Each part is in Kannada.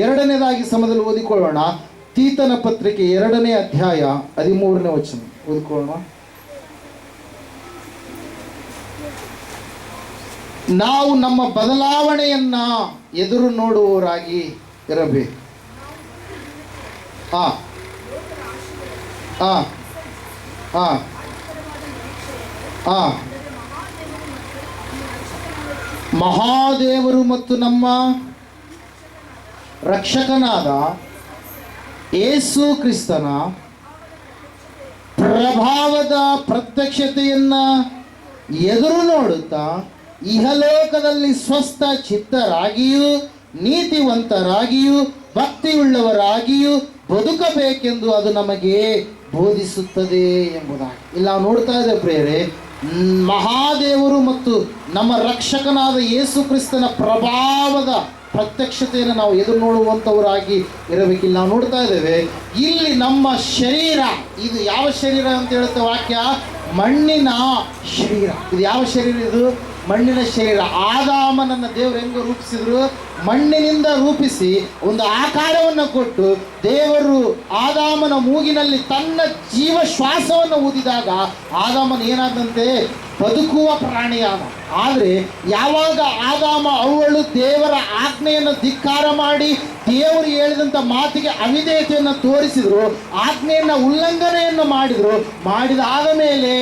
ಎರಡನೇದಾಗಿ ಸಮದಲ್ಲಿ ಓದಿಕೊಳ್ಳೋಣ. ತೀತನ ಪತ್ರಿಕೆ 2ನೇ ಅಧ್ಯಾಯ 13ನೇ ವಚನ ಓದಿಕೊಳ್ಳೋಣ. ನಾವು ನಮ್ಮ ಬದಲಾವಣೆಯನ್ನ ಎದುರು ನೋಡುವವರಾಗಿ ಇರಬೇಕು. ಮಹಾದೇವರು ಮತ್ತು ನಮ್ಮ ರಕ್ಷಕನಾದ ಯೇಸು ಕ್ರಿಸ್ತನ ಪ್ರಭಾವದ ಪ್ರತ್ಯಕ್ಷತೆಯನ್ನ ಎದುರು ನೋಡುತ್ತಾ ಇಹಲೋಕದಲ್ಲಿ ಸ್ವಸ್ಥ ಚಿತ್ತರಾಗಿಯೂ ನೀತಿವಂತರಾಗಿಯೂ ಭಕ್ತಿಯುಳ್ಳವರಾಗಿಯೂ ಬದುಕಬೇಕೆಂದು ಅದು ನಮಗೆ ಬೋಧಿಸುತ್ತದೆ ಎಂಬುದಾಗಿ. ಇಲ್ಲ ನೋಡ್ತಾ ಇದೆ ಪ್ರಿಯರೇ, ಮಹಾದೇವರು ಮತ್ತು ನಮ್ಮ ರಕ್ಷಕನಾದ ಯೇಸು ಕ್ರಿಸ್ತನ ಪ್ರಭಾವದ ಪ್ರತ್ಯಕ್ಷತೆಯನ್ನು ನಾವು ಎದುರು ನೋಡುವಂಥವರಾಗಿ ಇರಬೇಕಿಲ್ಲ. ನಾವು ನೋಡ್ತಾ ಇದ್ದೇವೆ ಇಲ್ಲಿ ನಮ್ಮ ಶರೀರ, ಇದು ಯಾವ ಶರೀರ ಅಂತ ಹೇಳುತ್ತೆ ವಾಕ್ಯ? ಮಣ್ಣಿನ ಶರೀರ. ಇದು ಯಾವ ಶರೀರ? ಇದು ಮಣ್ಣಿನ ಶರೀರ. ಆದಾಮನನ್ನು ದೇವರು ಹೆಂಗೆ ರೂಪಿಸಿದ್ರು? ಮಣ್ಣಿನಿಂದ ರೂಪಿಸಿ ಒಂದು ಆಕಾರವನ್ನು ಕೊಟ್ಟು ದೇವರು ಆದಾಮನ ಮೂಗಿನಲ್ಲಿ ತನ್ನ ಜೀವ ಶ್ವಾಸವನ್ನು ಊದಿದಾಗ ಆದಾಮನ ಏನಾದಂತೆ? ಬದುಕುವ ಪ್ರಾಣಿಯಾದ. ಆದರೆ ಯಾವಾಗ ಆದಾಮ ಅವಳು ದೇವರ ಆಜ್ಞೆಯನ್ನು ಧಿಕ್ಕಾರ ಮಾಡಿ ದೇವರು ಹೇಳಿದಂಥ ಮಾತಿಗೆ ಅವಿಧೇಯತೆಯನ್ನು ತೋರಿಸಿದ್ರು, ಆಜ್ಞೆಯನ್ನು ಉಲ್ಲಂಘನೆಯನ್ನು ಮಾಡಿದಾದ ಮೇಲೆ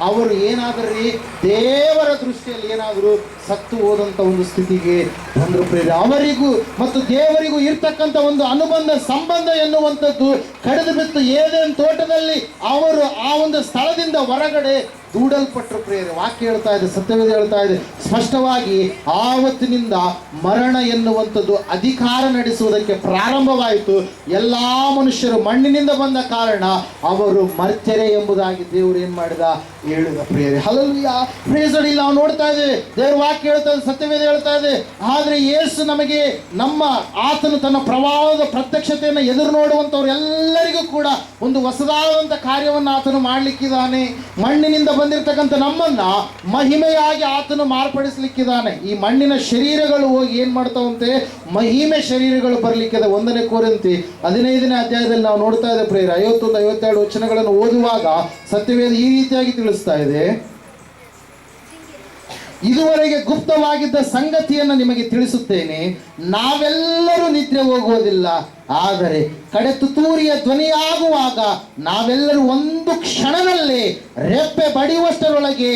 ಅವರು ಏನಾದ್ರಿ? ದೇವರ ದೃಷ್ಟಿಯಲ್ಲಿ ಏನಾದರೂ ಸತ್ತು ಹೋದಂಥ ಒಂದು ಸ್ಥಿತಿಗೆ ಬಂದರು. ಪ್ರೇರ ಅವರಿಗೂ ಮತ್ತು ದೇವರಿಗೂ ಇರ್ತಕ್ಕಂಥ ಒಂದು ಸಂಬಂಧ ಎನ್ನುವಂಥದ್ದು ಕಡಿದು ಬಿತ್ತು. ಏದೇನ್ ತೋಟದಲ್ಲಿ ಅವರು ಆ ಒಂದು ಸ್ಥಳದಿಂದ ಹೊರಗಡೆ ದೂಡಲ್ಪಟ್ಟರು. ಪ್ರೇರೆ ವಾಕ್ಯ ಹೇಳ್ತಾ ಇದೆ, ಸತ್ಯವೇದ ಹೇಳ್ತಾ ಇದೆ ಸ್ಪಷ್ಟವಾಗಿ, ಆವತ್ತಿನಿಂದ ಮರಣ ಎನ್ನುವಂಥದ್ದು ಅಧಿಕಾರ ನಡೆಸುವುದಕ್ಕೆ ಪ್ರಾರಂಭವಾಯಿತು. ಎಲ್ಲ ಮನುಷ್ಯರು ಮಣ್ಣಿನಿಂದ ಬಂದ ಕಾರಣ ಅವರು ಮರ್ತ್ಯರೆ ಎಂಬುದಾಗಿ ದೇವರು ಏನು ಮಾಡಿದ? ಹೇಳಿದ. ಪ್ರೇರೆ ಹಲ್ಲೆಲೂಯಾ, ಪ್ರೈಸ್ ದಿ ಲಾರ್ಡ್. ನಾವು ನೋಡ್ತಾ ಇದ್ದೇವೆ, ದೇವರ ವಾಕ್ಯ ಹೇಳ್ತಾ ಇದೆ, ಸತ್ಯವೇದ ಹೇಳ್ತಾ ಇದೆ. ಆದರೆ ಯೇಸು ನಮಗೆ ಆತನು ತನ್ನ ಪ್ರಭಾವದ ಪ್ರತ್ಯಕ್ಷತೆಯನ್ನು ಎದುರು ನೋಡುವಂಥವ್ರು ಎಲ್ಲರಿಗೂ ಕೂಡ ಒಂದು ಹೊಸದಾದಂಥ ಕಾರ್ಯವನ್ನು ಆತನು ಮಾಡಲಿಕ್ಕಿದ್ದಾನೆ. ಮಣ್ಣಿನಿಂದ ಬಂದಿರತಕ್ಕಂಥ ನಮ್ಮನ್ನ ಮಹಿಮೆಯಾಗಿ ಆತನು ಮಾರ್ಪಡಿಸಲಿಕ್ಕಿದ್ದಾನೆ. ಈ ಮಣ್ಣಿನ ಶರೀರಗಳು ಹೋಗಿ ಏನ್ ಮಾಡ್ತಾವಂತೆ? ಮಹಿಮೆ ಶರೀರಗಳು ಬರಲಿಕ್ಕಿದೆ. 1ನೇ ಕೊರಿಂಥಿ 15ನೇ ಅಧ್ಯಾಯದಲ್ಲಿ ನಾವು ನೋಡ್ತಾ ಇದ್ದೇವೆ ಪ್ರೇರ 51-52 ವಚನಗಳನ್ನು ಓದುವಾಗ ಸತ್ಯವೇದ ಈ ರೀತಿಯಾಗಿ ತಿಳಿಸ್ತಾ ಇದೆ. ಇದುವರೆಗೆ ಗುಪ್ತವಾಗಿದ್ದ ಸಂಗತಿಯನ್ನು ನಿಮಗೆ ತಿಳಿಸುತ್ತೇನೆ, ನಾವೆಲ್ಲರೂ ನಿದ್ರೆ ಹೋಗುವುದಿಲ್ಲ, ಆದರೆ ಕಡೆ ತುತ್ತೂರಿಯ ಧ್ವನಿಯಾಗುವಾಗ ನಾವೆಲ್ಲರೂ ಒಂದು ಕ್ಷಣದಲ್ಲಿ ರೆಪ್ಪೆ ಬಡಿಯುವಷ್ಟರೊಳಗೆ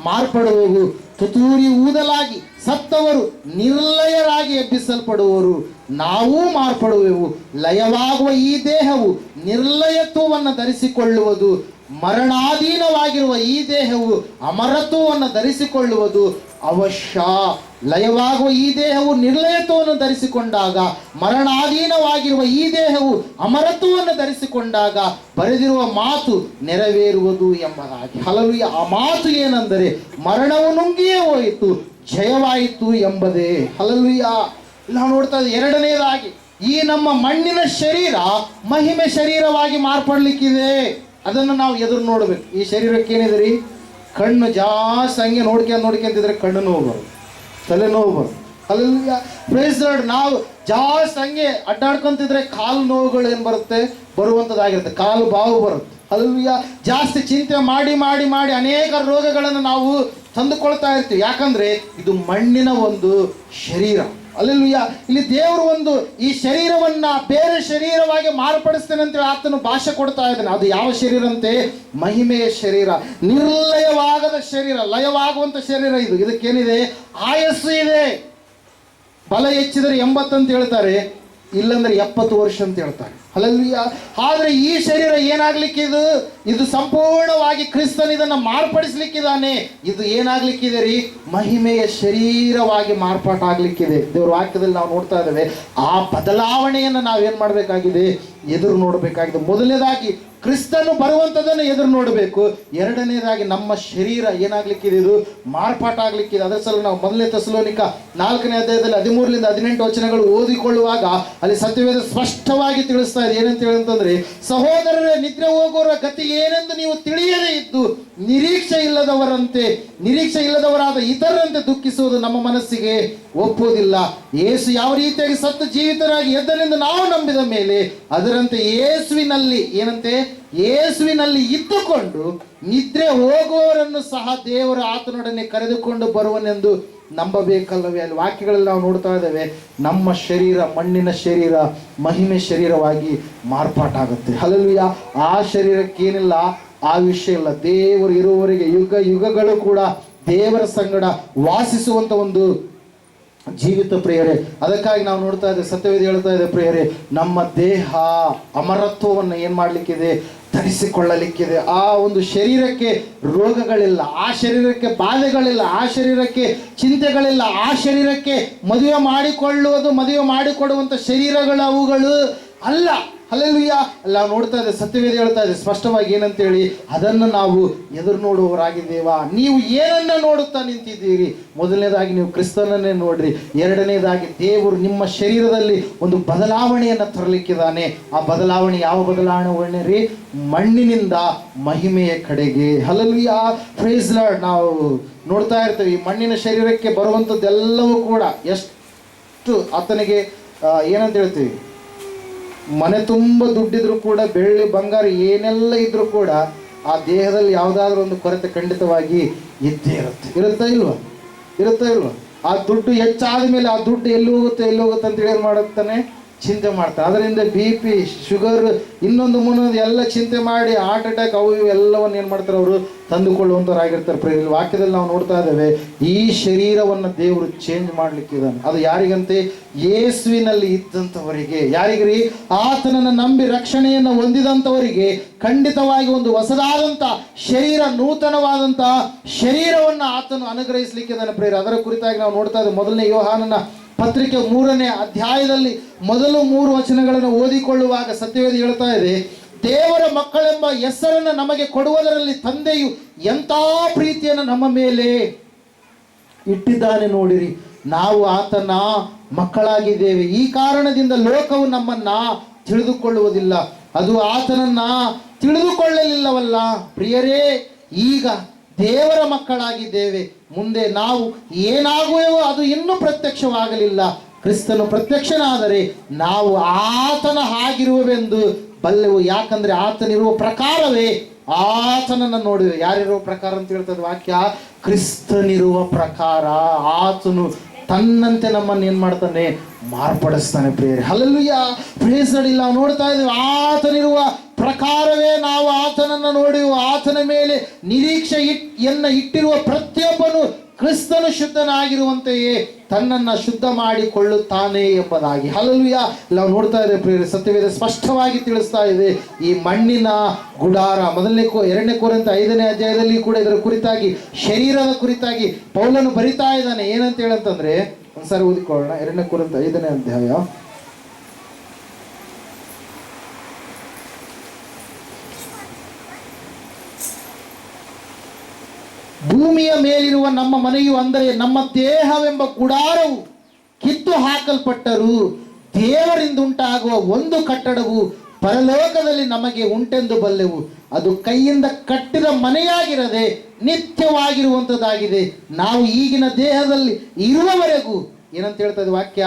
ಮಾರ್ಪಡುವವು. ತುತ್ತೂರಿ ಊದಲಾಗಿ ಸತ್ತವರು ನಿರ್ಲಯರಾಗಿ ಎಬ್ಬಿಸಲ್ಪಡುವರು, ನಾವೂ ಮಾರ್ಪಡುವೆವು. ಲಯವಾಗುವ ಈ ದೇಹವು ನಿರ್ಲಯತ್ವವನ್ನು ಧರಿಸಿಕೊಳ್ಳುವುದು, ಮರಣಾಧೀನವಾಗಿರುವ ಈ ದೇಹವು ಅಮರತ್ವವನ್ನು ಧರಿಸಿಕೊಳ್ಳುವುದು ಅವಶ್ಯ. ಲಯವಾಗುವ ಈ ದೇಹವು ನಿರ್ಲಯತ್ವವನ್ನು ಧರಿಸಿಕೊಂಡಾಗ, ಮರಣಾಧೀನವಾಗಿರುವ ಈ ದೇಹವು ಅಮರತ್ವವನ್ನು ಧರಿಸಿಕೊಂಡಾಗ ಬರೆದಿರುವ ಮಾತು ನೆರವೇರುವುದು ಎಂಬುದಾಗಿ. ಹಲ್ಲೆಲೂಯಾ. ಆ ಮಾತು ಏನೆಂದರೆ, ಮರಣವು ನುಂಗಿಯೇ ಹೋಯಿತು, ಜಯವಾಯಿತು ಎಂಬುದೇ. ಹಲ್ಲೆಲೂಯಾ. ನಾವು ನೋಡ್ತಾ ಇದ್ದೀವಿ, ಎರಡನೇದಾಗಿ ಈ ನಮ್ಮ ಮಣ್ಣಿನ ಶರೀರ ಮಹಿಮೆ ಶರೀರವಾಗಿ ಮಾರ್ಪಡ್ಲಿಕ್ಕಿದೆ. ಅದನ್ನು ನಾವು ಎದುರು ನೋಡ್ಬೇಕು. ಈ ಶರೀರಕ್ಕೆ ಏನಿದೆ ರೀ? ಕಣ್ಣು ಜಾಸ್ತಿ ಹಂಗೆ ನೋಡ್ಕೊಂತಿದ್ರೆ ಕಣ್ಣು ನೋವು ಬರುತ್ತೆ, ತಲೆನೋವು ಬರುತ್ತೆ. Hallelujah, praise the Lord. ನಾವು ಜಾಸ್ತಿ ಹಂಗೆ ಅಡ್ಡಾಡ್ಕೊಂತಿದ್ರೆ ಕಾಲು ನೋವುಗಳು ಏನು ಬರುತ್ತೆ? ಬರುವಂಥದ್ದಾಗಿರುತ್ತೆ. ಕಾಲು ಬಾವು ಬರುತ್ತೆ. ಹಲ್ಲೆಲೂಯಾ. ಜಾಸ್ತಿ ಚಿಂತೆ ಮಾಡಿ ಅನೇಕ ರೋಗಗಳನ್ನು ನಾವು ತಂದುಕೊಳ್ತಾ ಇರ್ತೀವಿ. ಯಾಕಂದ್ರೆ ಇದು ಮಣ್ಣಿನ ಒಂದು ಶರೀರ. ಹಲ್ಲೆಲೂಯಾ. ಇಲ್ಲಿ ದೇವರು ಈ ಶರೀರವನ್ನ ಬೇರೆ ಶರೀರವಾಗಿ ಮಾರ್ಪಡಿಸ್ತೇನೆ ಅಂತೇಳಿ ಆತನು ಭಾಷೆ ಕೊಡ್ತಾ ಇದ್ದಾನೆ. ಅದು ಯಾವ ಶರೀರ ಅಂತೆ? ಮಹಿಮೆಯ ಶರೀರ, ನಿರ್ಲಯವಾಗದ ಶರೀರ, ಲಯವಾಗುವಂತ ಶರೀರ. ಇದಕ್ಕೇನಿದೆ? ಆಯಸ್ಸು ಇದೆ. ಬಲ ಹೆಚ್ಚಿದರೆ 80 ಅಂತ ಹೇಳ್ತಾರೆ, ಇಲ್ಲಂದ್ರೆ 70 ವರ್ಷ ಅಂತ ಹೇಳ್ತಾರೆ. ಹಲ್ಲೆಲೂಯಾ. ಆದರೆ ಈ ಶರೀರ ಏನಾಗ್ಲಿಕ್ಕೆ ಇದು ಸಂಪೂರ್ಣವಾಗಿ ಕ್ರಿಸ್ತನ ಇದನ್ನು ಮಾರ್ಪಡಿಸ್ಲಿಕ್ಕಿದ್ದಾನೆ. ಇದು ಏನಾಗ್ಲಿಕ್ಕಿದೆ ರೀ? ಮಹಿಮೆಯ ಶರೀರವಾಗಿ ಮಾರ್ಪಾಟಾಗ್ಲಿಕ್ಕಿದೆ. ದೇವರ ವಾಕ್ಯದಲ್ಲಿ ನಾವು ನೋಡ್ತಾ ಇದ್ದೇವೆ. ಆ ಬದಲಾವಣೆಯನ್ನು ನಾವೇನ್ ಮಾಡಬೇಕಾಗಿದೆ? ಎದುರು ನೋಡಬೇಕಾಗಿದೆ. ಮೊದಲನೇದಾಗಿ ಕ್ರಿಸ್ತನು ಬರುವಂಥದ್ದನ್ನು ಎದುರು ನೋಡಬೇಕು. ಎರಡನೇದಾಗಿ ನಮ್ಮ ಶರೀರ ಏನಾಗ್ಲಿಕ್ಕಿದೆ? ಇದು ಮಾರ್ಪಾಟಾಗ್ಲಿಕ್ಕಿದೆ. ಅದರ ಸಲ ನಾವು 1ನೇ ಥೆಸಲೋನಿಕ 4ನೇ ಅಧ್ಯಾಯದಲ್ಲಿ 13-18 ವಚನಗಳು ಓದಿಕೊಳ್ಳುವಾಗ ಅಲ್ಲಿ ಸತ್ಯವೇದ ಸ್ಪಷ್ಟವಾಗಿ ತಿಳಿಸ್ತಾ ಇದೆ. ಏನಂತ ಹೇಳಂತಂದ್ರೆ, ಸಹೋದರರೇ, ನಿದ್ರೆ ಹೋಗುವವರ ಗತಿ ಏನೆಂದು ನೀವು ತಿಳಿಯದೇ ಇದ್ದು ನಿರೀಕ್ಷೆ ಇಲ್ಲದವರಾದ ಇತರರಂತೆ ದುಃಖಿಸುವುದು ನಮ್ಮ ಮನಸ್ಸಿಗೆ ಒಪ್ಪುವುದಿಲ್ಲ. ಯೇಸು ಯಾವ ರೀತಿಯಾಗಿ ಸತ್ತು ಜೀವಿತರಾಗಿ ಎದ್ದನೆಂದು ನಾವು ನಂಬಿದ ಮೇಲೆ ಅದರಂತೆ ಯೇಸುವಿನಲ್ಲಿ ಇದ್ದುಕೊಂಡು ನಿದ್ರೆ ಹೋಗುವವರನ್ನು ಸಹ ದೇವರು ಆತನೊಡನೆ ಕರೆದುಕೊಂಡು ಬರುವನೆಂದು ನಂಬಬೇಕಲ್ಲವೇ? ಅಲ್ಲಿ ವಾಕ್ಯಗಳಲ್ಲಿ ನಾವು ನೋಡ್ತಾ ಇದ್ದೇವೆ, ನಮ್ಮ ಶರೀರ ಮಣ್ಣಿನ ಶರೀರ ಮಹಿಮೆ ಶರೀರವಾಗಿ ಮಾರ್ಪಾಟಾಗುತ್ತೆ. ಹಲ್ಲೆಲೂಯಾ. ಆ ಶರೀರಕ್ಕೇನಿಲ್ಲ, ಆಯುಷ್ಯ ಇಲ್ಲ. ದೇವರು ಇರುವವರೆಗೆ ಯುಗಗಳು ಕೂಡ ದೇವರ ಸಂಗಡ ವಾಸಿಸುವಂತ ಒಂದು ಜೀವಿತ ಪ್ರಿಯರೇ. ಅದಕ್ಕಾಗಿ ನಾವು ನೋಡ್ತಾ ಇದ್ದೇವೆ, ಸತ್ಯವೇದ ಹೇಳ್ತಾ ಇದೆ ಪ್ರಿಯರೇ, ನಮ್ಮ ದೇಹ ಅಮರತ್ವವನ್ನು ಏನ್ ಮಾಡ್ಲಿಕ್ಕಿದೆ, ಧರಿಸಿಕೊಳ್ಳಲಿಕ್ಕಿದೆ. ಆ ಒಂದು ಶರೀರಕ್ಕೆ ರೋಗಗಳಿಲ್ಲ, ಆ ಶರೀರಕ್ಕೆ ಬಾಧೆಗಳಿಲ್ಲ, ಆ ಶರೀರಕ್ಕೆ ಚಿಂತೆಗಳಿಲ್ಲ, ಆ ಶರೀರಕ್ಕೆ ಮದುವೆ ಮಾಡಿಕೊಡುವಂತ ಶರೀರಗಳು ಅವುಗಳು ಅಲ್ಲ. ಹಲ್ಲೆಲೂಯಾ. ನಾವು ನೋಡ್ತಾ ಇದ್ದೇವೆ, ಸತ್ಯವೇದ ಹೇಳ್ತಾ ಇದೆ ಸ್ಪಷ್ಟವಾಗಿ ಏನಂತೇಳಿ, ಅದನ್ನು ನಾವು ಎದುರು ನೋಡುವವರಾಗಿದ್ದೇವಾ? ನೀವು ಏನನ್ನ ನೋಡುತ್ತಾ ನಿಂತಿದ್ದೀರಿ? ಮೊದಲನೇದಾಗಿ ನೀವು ಕ್ರಿಸ್ತನನ್ನೇ ನೋಡ್ರಿ. ಎರಡನೇದಾಗಿ ದೇವರು ನಿಮ್ಮ ಶರೀರದಲ್ಲಿ ಒಂದು ಬದಲಾವಣೆಯನ್ನು ತರಲಿಕ್ಕಿದ್ದಾನೆ. ಆ ಬದಲಾವಣೆ ಯಾವ ಬದಲಾವಣೆ ರೀ? ಮಣ್ಣಿನಿಂದ ಮಹಿಮೆಯ ಕಡೆಗೆ. ಹಲ್ಲೆಲೂಯಾ. Praise Lord. ನಾವು ನೋಡ್ತಾ ಇರ್ತೇವೆ, ಈ ಮಣ್ಣಿನ ಶರೀರಕ್ಕೆ ಬರುವಂಥದ್ದೆಲ್ಲವೂ ಕೂಡ ಎಷ್ಟು ಆತನಿಗೆ ಏನಂತ ಹೇಳ್ತೀವಿ, ಮನೆ ತುಂಬ ದುಡ್ಡಿದ್ರು ಕೂಡ, ಬೆಳ್ಳಿ ಬಂಗಾರ ಏನೆಲ್ಲ ಇದ್ರೂ ಕೂಡ ಆ ದೇಹದಲ್ಲಿ ಯಾವುದಾದ್ರೂ ಒಂದು ಕೊರತೆ ಖಂಡಿತವಾಗಿ ಇದ್ದೇ ಇರುತ್ತಾ ಇಲ್ವಾ? ಆ ದುಡ್ಡು ಹೆಚ್ಚಾದ ಮೇಲೆ ಆ ದುಡ್ಡು ಎಲ್ಲಿ ಹೋಗುತ್ತೆ ಅಂತೇಳಿ ಏನು ಮಾಡುತ್ತಾನೆ, ಚಿಂತೆ ಮಾಡ್ತಾರೆ. ಅದರಿಂದ BP, ಶುಗರ್, ಇನ್ನೊಂದು ಎಲ್ಲ ಚಿಂತೆ ಮಾಡಿ ಹಾರ್ಟ್ ಅಟ್ಯಾಕ್ ಅವು ಇವು ಎಲ್ಲವನ್ನು ಏನು ಮಾಡ್ತಾರೆ, ಅವರು ತಂದುಕೊಳ್ಳುವಂಥವ್ರಾಗಿರ್ತಾರೆ. ಪ್ರೇಮ ವಾಕ್ಯದಲ್ಲಿ ನಾವು ನೋಡ್ತಾ ಇದ್ದೇವೆ, ಈ ಶರೀರವನ್ನು ದೇವರು ಚೇಂಜ್ ಮಾಡ್ಲಿಕ್ಕಿದ್ದಾನೆ. ಅದು ಯಾರಿಗಂತೆ? ಯೇಸುವಿನಲ್ಲಿ ಇದ್ದಂಥವರಿಗೆ. ಯಾರಿಗ್ರಿ? ಆತನನ್ನು ನಂಬಿ ರಕ್ಷಣೆಯನ್ನು ಹೊಂದಿದಂಥವರಿಗೆ ಖಂಡಿತವಾಗಿ ಒಂದು ಹೊಸದಾದಂಥ ಶರೀರ, ನೂತನವಾದಂಥ ಶರೀರವನ್ನು ಆತನು ಅನುಗ್ರಹಿಸಲಿಕ್ಕಿದ್ದಾನೆ ಪ್ರೇರ. ಅದರ ಕುರಿತಾಗಿ ನಾವು ನೋಡ್ತಾ ಇದ್ದೇವೆ. ಮೊದಲನೇ ಯೋಹಾನನ ಪತ್ರಿಕೆ 3ನೇ ಅಧ್ಯಾಯದಲ್ಲಿ ಮೊದಲು 3 ವಚನಗಳನ್ನು ಓದಿಕೊಳ್ಳುವಾಗ ಸತ್ಯವೇದ ಹೇಳ್ತಾ ಇದೆ, ದೇವರ ಮಕ್ಕಳೆಂಬ ಹೆಸರನ್ನು ನಮಗೆ ಕೊಡುವುದರಲ್ಲಿ ತಂದೆಯು ಎಂಥ ಪ್ರೀತಿಯನ್ನು ನಮ್ಮ ಮೇಲೆ ಇಟ್ಟಿದ್ದಾನೆ ನೋಡಿರಿ. ನಾವು ಆತನ ಮಕ್ಕಳಾಗಿದ್ದೇವೆ. ಈ ಕಾರಣದಿಂದ ಲೋಕವು ನಮ್ಮನ್ನ ತಿಳಿದುಕೊಳ್ಳುವುದಿಲ್ಲ, ಅದು ಆತನನ್ನ ತಿಳಿದುಕೊಳ್ಳಲಿಲ್ಲವಲ್ಲ. ಪ್ರಿಯರೇ, ಈಗ ದೇವರ ಮಕ್ಕಳಾಗಿದ್ದೇವೆ. ಮುಂದೆ ನಾವು ಏನಾಗುವೆವೋ ಅದು ಇನ್ನೂ ಪ್ರತ್ಯಕ್ಷವಾಗಲಿಲ್ಲ. ಕ್ರಿಸ್ತನು ಪ್ರತ್ಯಕ್ಷನಾದರೆ ನಾವು ಆತನ ಹಾಗಿರುವೆವೆಂದು ಬಲ್ಲೆವು. ಯಾಕಂದ್ರೆ ಆತನಿರುವ ಪ್ರಕಾರವೇ ಆತನನ್ನು ನೋಡುವೆ. ಯಾರಿರುವ ಪ್ರಕಾರ ಅಂತ ಹೇಳ್ತದೆ ವಾಕ್ಯ? ಕ್ರಿಸ್ತನಿರುವ ಪ್ರಕಾರ ಆತನು ತನ್ನಂತೆ ನಮ್ಮನ್ನು ಏನ್ ಮಾಡ್ತಾನೆ, ಮಾರ್ಪಡಿಸ್ತಾನೆ ಪ್ರಿಯರೇ. ಹಲ್ಲೆಲೂಯಾ. Praise Lord. ನಾವು ನೋಡ್ತಾ ಇದ್ದೇವೆ, ಆತನಿರುವ ಪ್ರಕಾರವೇ ನಾವು ಆತನನ್ನು ನೋಡುವ. ಆತನ ಮೇಲೆ ನಿರೀಕ್ಷೆ ಇಟ್ಟಿರುವ ಪ್ರತಿಯೊಬ್ಬನು ಕ್ರಿಸ್ತನು ಶುದ್ಧನಾಗಿರುವಂತೆಯೇ ತನ್ನನ್ನು ಶುದ್ಧ ಮಾಡಿಕೊಳ್ಳುತ್ತಾನೆ ಎಂಬುದಾಗಿ. ಹಲ್ಲೆಲೂಯಾ. ನಾವು ನೋಡ್ತಾ ಇದ್ದೇವೆ ಪ್ರಿಯರೇ, ಸತ್ಯವೇದ ಸ್ಪಷ್ಟವಾಗಿ ತಿಳಿಸ್ತಾ ಇದೆ, ಈ ಮಣ್ಣಿನ ಗುಡಾರ. 2 ಕೊರಿಂಥ 5ನೇ ಅಧ್ಯಾಯದಲ್ಲಿ ಕೂಡ ಇದರ ಕುರಿತಾಗಿ, ಶರೀರದ ಕುರಿತಾಗಿ ಪೌಲನು ಬರಿತಾ ಇದ್ದಾನೆ. ಏನಂತ ಹೇಳಂತಂದ್ರೆ, ಒಂದ್ಸಾರಿ ಓದಿಕೊಳ್ಳೋಣ. 2 ಕೊರಿಂಥ 5ನೇ ಅಧ್ಯಾಯ ಭೂಮಿಯ ಮೇಲಿರುವ ನಮ್ಮ ಮನೆಯು, ಅಂದರೆ ನಮ್ಮ ದೇಹವೆಂಬ ಗುಡಾರವು ಕಿತ್ತು ಹಾಕಲ್ಪಟ್ಟರೂ ದೇವರಿಂದ ಉಂಟಾಗುವ ಒಂದು ಕಟ್ಟಡವು ಪರಲೋಕದಲ್ಲಿ ನಮಗೆ ಉಂಟೆಂದು ಬಲ್ಲೆವು. ಅದು ಕೈಯಿಂದ ಕಟ್ಟಿದ ಮನೆಯಾಗಿರದೆ ನಿತ್ಯವಾಗಿರುವಂಥದ್ದಾಗಿದೆ. ನಾವು ಈಗಿನ ದೇಹದಲ್ಲಿ ಇರುವವರೆಗೂ ಏನಂತ ಹೇಳ್ತದೆ ವಾಕ್ಯ?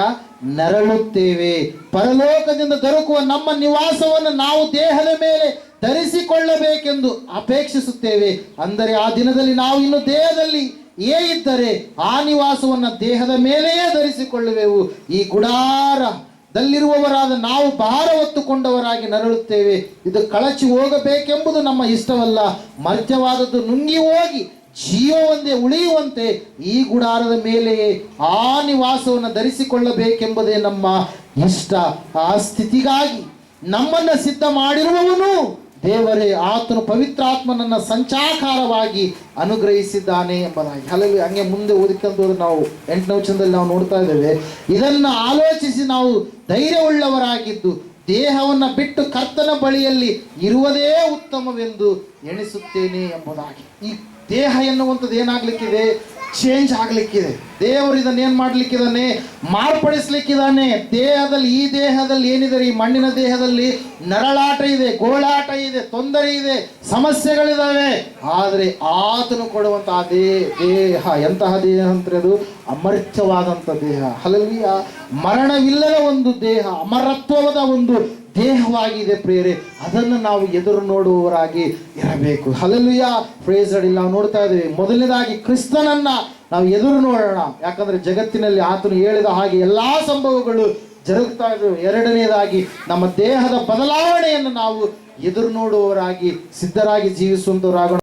ನರಳುತ್ತೇವೆ. ಪರಲೋಕದಿಂದ ದೊರಕುವ ನಮ್ಮ ನಿವಾಸವನ್ನು ನಾವು ದೇಹದ ಮೇಲೆ ಧರಿಸಿಕೊಳ್ಳಬೇಕೆಂದು ಅಪೇಕ್ಷಿಸುತ್ತೇವೆ. ಅಂದರೆ ಆ ದಿನದಲ್ಲಿ ನಾವು ಇನ್ನು ದೇಹದಲ್ಲಿ ಇದ್ದರೆ ಆ ನಿವಾಸವನ್ನು ದೇಹದ ಮೇಲೆಯೇ ಧರಿಸಿಕೊಳ್ಳುವೆವು. ಈ ಗುಡಾರದಲ್ಲಿರುವವರಾದ ನಾವು ಭಾರ ಹೊತ್ತುಕೊಂಡವರಾಗಿ ನರಳುತ್ತೇವೆ. ಇದು ಕಳಚಿ ಹೋಗಬೇಕೆಂಬುದು ನಮ್ಮ ಇಷ್ಟವಲ್ಲ. ಮರ್ತ್ಯವಾದದ್ದು ನುಂಗಿ ಹೋಗಿ ಜೀವ ಒಂದೇ ಉಳಿಯುವಂತೆ ಈ ಗುಡಾರದ ಮೇಲೆಯೇ ಆ ನಿವಾಸವನ್ನು ಧರಿಸಿಕೊಳ್ಳಬೇಕೆಂಬುದೇ ನಮ್ಮ ಇಷ್ಟ. ಆ ಸ್ಥಿತಿಗಾಗಿ ನಮ್ಮನ್ನು ಸಿದ್ಧ ಮಾಡಿರುವವನು ದೇವರೇ. ಆತನು ಪವಿತ್ರಾತ್ಮನನ್ನ ಸಂಚಾಕಾರವಾಗಿ ಅನುಗ್ರಹಿಸಿದ್ದಾನೆ ಎಂಬುದಾಗಿ. ಹಲವು ಹಂಗೆ ಮುಂದೆ ಓದಿಕೊಂಡು ನಾವು 8ನೇ ವಚನದಲ್ಲಿ ನಾವು ನೋಡ್ತಾ ಇದ್ದೇವೆ, ಇದನ್ನು ಆಲೋಚಿಸಿ ನಾವು ಧೈರ್ಯವುಳ್ಳವರಾಗಿದ್ದು ದೇಹವನ್ನು ಬಿಟ್ಟು ಕರ್ತನ ಬಳಿಯಲ್ಲಿ ಇರುವುದೇ ಉತ್ತಮವೆಂದು ಎಣಿಸುತ್ತೇನೆ ಎಂಬುದಾಗಿ. ಈ ದೇಹ ಎನ್ನುವಂಥದ್ದು ಏನಾಗ್ಲಿಕ್ಕಿದೆ? ಚೇಂಜ್ ಆಗ್ಲಿಕ್ಕಿದೆ. ದೇವರು ಇದನ್ನ ಏನ್ ಮಾಡ್ಲಿಕ್ಕಿದ್ದಾನೆ? ಮಾರ್ಪಡಿಸ್ಲಿಕ್ಕಿದ್ದಾನೆ. ದೇಹದಲ್ಲಿ, ಈ ದೇಹದಲ್ಲಿ ಏನಿದೆ, ಈ ಮಣ್ಣಿನ ದೇಹದಲ್ಲಿ ನರಳಾಟ ಇದೆ, ಗೋಳಾಟ ಇದೆ, ತೊಂದರೆ ಇದೆ, ಸಮಸ್ಯೆಗಳಿದಾವೆ. ಆದರೆ ಆತನು ಕೊಡುವಂತ ಆ ದೇಹ ಎಂತಹ ದೇಹ ಅಂದ್ರೆ ಅದು ಅಮರ್ತ್ಯವಾದಂಥ ದೇಹ. ಹಲ್ಲೆಲೂಯಾ. ಮರಣವಿಲ್ಲದ ಒಂದು ದೇಹ, ಅಮರತ್ವದ ಒಂದು ದೇಹವಾಗಿದೆ ಪ್ರಿಯರೇ. ಅದನ್ನು ನಾವು ಎದುರು ನೋಡುವವರಾಗಿ ಇರಬೇಕು. ಹಲ್ಲೆಲೂಯಾ. Praise Lord. ನಾವು ನೋಡ್ತಾ ಇದ್ದೀವಿ, ಮೊದಲನೇದಾಗಿ ಕ್ರಿಸ್ತನನ್ನ ನಾವು ಎದುರು ನೋಡೋಣ. ಯಾಕಂದ್ರೆ ಜಗತ್ತಿನಲ್ಲಿ ಆತನು ಹೇಳಿದ ಹಾಗೆ ಎಲ್ಲಾ ಸಂಭವಗಳು ಜರುಗ್ತಾ ಇದ್ದವು. ಎರಡನೇದಾಗಿ ನಮ್ಮ ದೇಹದ ಬದಲಾವಣೆಯನ್ನು ನಾವು ಎದುರು ನೋಡುವವರಾಗಿ ಸಿದ್ಧರಾಗಿ ಜೀವಿಸುವಂತವರಾಗೋಣ.